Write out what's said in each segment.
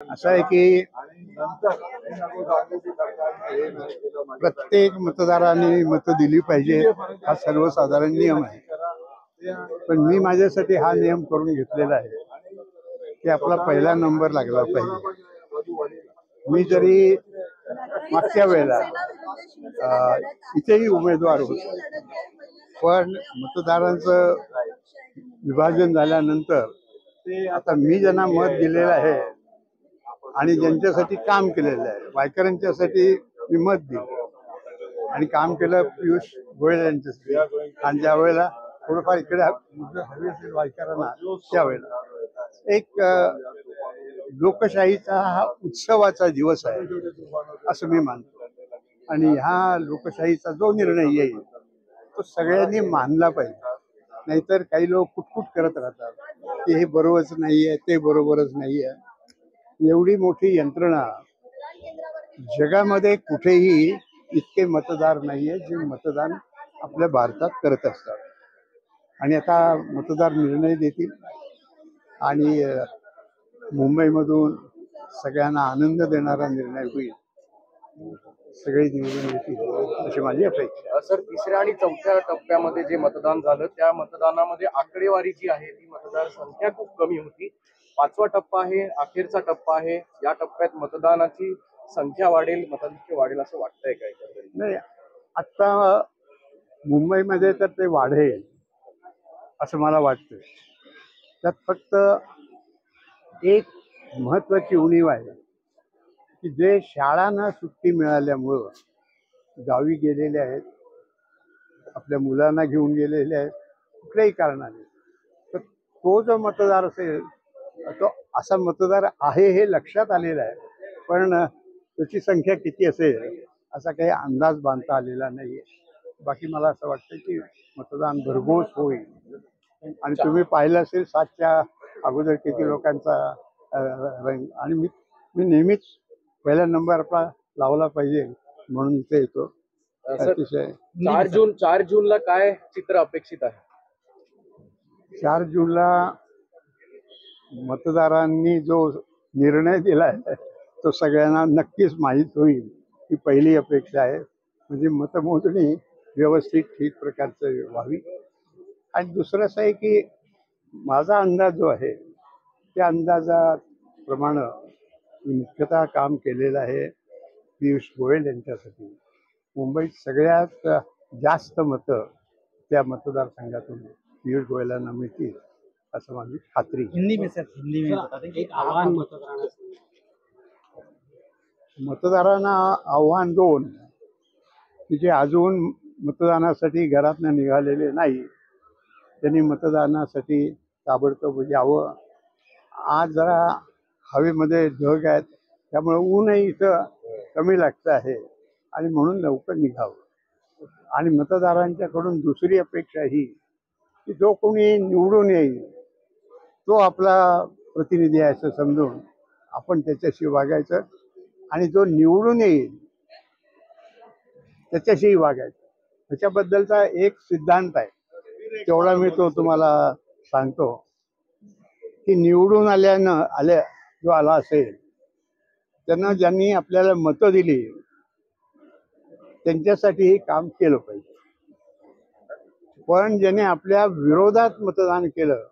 असं आहे की प्रत्येक मतदारांनी मतं दिली पाहिजे हा सर्वसाधारण नियम आहे. पण मी माझ्यासाठी हा नियम करून घेतलेला आहे की आपला पहिला नंबर लागला पाहिजे. मी जरी मागच्या वेळेला इथेही उमेदवार होतो, पण मतदारांचं विभाजन झाल्यानंतर आता मी ज्यांना मत दिलेलं आहे आणि ज्यांच्यासाठी काम केलेलं आहे, वायकरांच्यासाठी मी मत दिलं आणि काम केलं पियुष गोयल यांच्यासाठी. आणि ज्या वेळेला थोडंफार इकडे हवे असेल वायकरांना, त्यावेळेला एक लोकशाहीचा हा उत्सवाचा दिवस आहे असं मी मानतो. आणि ह्या लोकशाहीचा जो निर्णय येईल तो सगळ्यांनी मानला पाहिजे. नाहीतर काही लोक कुटकुट करत राहतात की हे बरोबरच नाहीये, ते बरोबरच नाहीये. एवढी मोठी यंत्रणा जगामध्ये कुठेही इतके मतदार नाहीये जे मतदान आपल्या भारतात करत असतात. आणि आता मतदार निर्णय देतील आणि मुंबईमधून सगळ्यांना आनंद देणारा निर्णय होईल. सगळे निवडून येतील अशी माझी अपेक्षा. सर, तिसऱ्या आणि चौथ्या टप्प्यामध्ये जे मतदान झालं त्या मतदानामध्ये आकडेवारी जी आहे ती मतदार संख्या खूप कमी होती. पाचवा टप्पा आहे, अखेरचा टप्पा आहे. या टप्प्यात मतदानाची संख्या वाढेल, मताधिक्य वाढेल असं वाटतंय काय? नाही, आता मुंबईमध्ये तर ते वाढेल असं मला वाटतं. त्यात फक्त एक महत्वाची उणीव आहे की जे शाळांना सुट्टी मिळाल्यामुळं गावी गेलेले आहेत, आपल्या मुलांना घेऊन गेलेले आहेत कुठल्याही कारणाने, तर तो जो मतदार असेल तो असा मतदार आहे हे लक्षात आलेलं आहे. पण त्याची संख्या किती असेल असा काही अंदाज बांधता आलेला नाहीये. बाकी मला असं वाटतं की मतदान भरघोस होईल. आणि तुम्ही पाहिलं असेल 7च्या अगोदर किती लोकांचा आणि मी नेहमीच पहिला नंबर आपला लावला पाहिजे म्हणून इथे येतो. अतिशय 4 जूनला काय चित्र अपेक्षित आहे? 4 जूनला मतदारांनी जो निर्णय दिलाय तो सगळ्यांना नक्कीच माहीत होईल ही पहिली अपेक्षा आहे. म्हणजे मतमोजणी व्यवस्थित ठीक प्रकारचं व्हावी. आणि दुसरं असं आहे की माझा अंदाज जो आहे त्या अंदाजाप्रमाणे मुख्यतः काम केलेलं आहे पियुष गोयल यांच्यासाठी. मुंबईत सगळ्यात जास्त मतं त्या मतदारसंघातून पियुष गोयलांना मिळतील असं माझी खात्री. एक आव्हान मतदारांना आव्हान 2 की जे अजून मतदानासाठी घरातनं निघालेले नाही त्यांनी मतदानासाठी ताबडतोब यावं. आज जरा हवेमध्ये ढग आहेत त्यामुळे ऊनही इथं कमी लागतं आहे आणि म्हणून लवकर निघावं. आणि मतदारांच्याकडून दुसरी अपेक्षा ही की जो कोणी निवडून येईल तो आपला प्रतिनिधी आहे असं समजून आपण त्याच्याशी वागायचं आणि जो निवडून येईल त्याच्याशी वागायचं. त्याच्याबद्दलचा एक सिद्धांत आहे, तेवढा मी तो तुम्हाला सांगतो की निवडून जो आला असेल त्यांना ज्यांनी आपल्याला मतं दिली त्यांच्यासाठी काम केलं पाहिजे. पण ज्याने आपल्या विरोधात मतदान केलं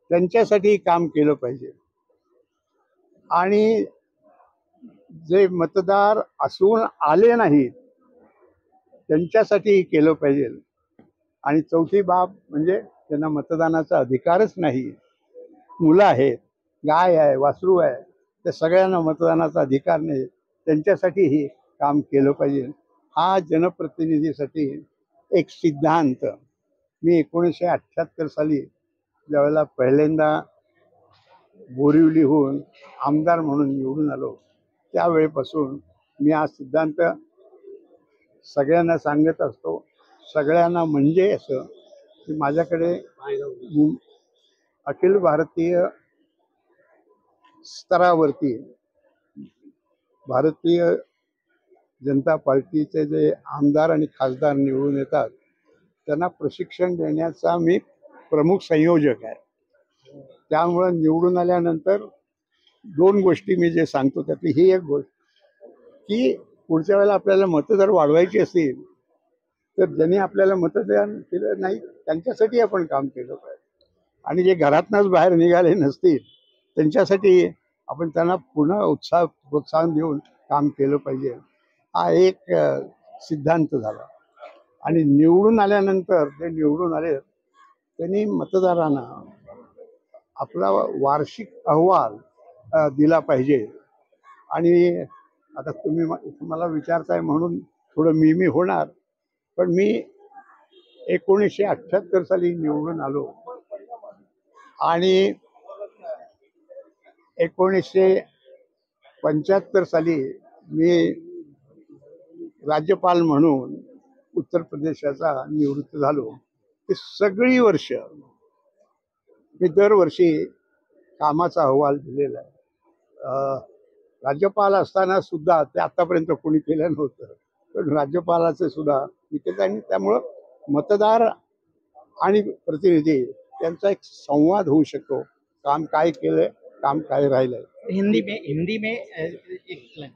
त्यांच्यासाठी काम केलं पाहिजे. आणि जे मतदार असून आले नाहीत त्यांच्यासाठी केलं पाहिजे. आणि चौथी बाब म्हणजे त्यांना मतदानाचा अधिकारच नाही, मुलं आहेत, गाय आहे, वासरू आहे, त्या सगळ्यांना मतदानाचा अधिकार नाही, त्यांच्यासाठीही काम केलं पाहिजे. हा जनप्रतिनिधीसाठी एक सिद्धांत मी 1978 साली ज्यावेळेला पहिल्यांदा बोरिवलीहून आमदार म्हणून निवडून आलो त्यावेळेपासून मी हा सिद्धांत सगळ्यांना सांगत असतो. सगळ्यांना म्हणजे असं की माझ्याकडे अखिल भारतीय स्तरावरती भारतीय जनता पार्टीचे जे आमदार आणि खासदार निवडून येतात त्यांना प्रशिक्षण देण्याचा मी प्रमुख संयोजक आहे. त्यामुळे निवडून आल्यानंतर दोन गोष्टी मी जे सांगतो त्यातली ही एक गोष्ट की पुढच्या वेळेला आपल्याला मतं जर वाढवायची असतील तर ज्यांनी आपल्याला मतदान केलं नाही त्यांच्यासाठी आपण काम केलं पाहिजे आणि जे घरातनंच बाहेर निघाले नसतील त्यांच्यासाठी आपण त्यांना पुन्हा प्रोत्साहन देऊन काम केलं पाहिजे हा एक सिद्धांत झाला. आणि निवडून आल्यानंतर जे निवडून आले त्यांनी मतदारांना आपला वार्षिक अहवाल दिला पाहिजे. आणि आता तुम्ही मला विचारताय म्हणून थोडं मी होणार, पण मी 1978 साली निवडून आलो आणि 1975 साली मी राज्यपाल म्हणून उत्तर प्रदेशाचा निवृत्त झालो. ती सगळी वर्ष मी दरवर्षी कामाचा अहवाल दिलेला आहे. राज्यपाल असताना सुद्धा ते आतापर्यंत कोणी केलं नव्हतं, पण राज्यपालाचे सुद्धा मी केलं. आणि त्यामुळं मतदार आणि प्रतिनिधी त्यांचा एक संवाद होऊ शकतो. काम काय केलंय, काम काय राहिलंय. हिंदी में एक line.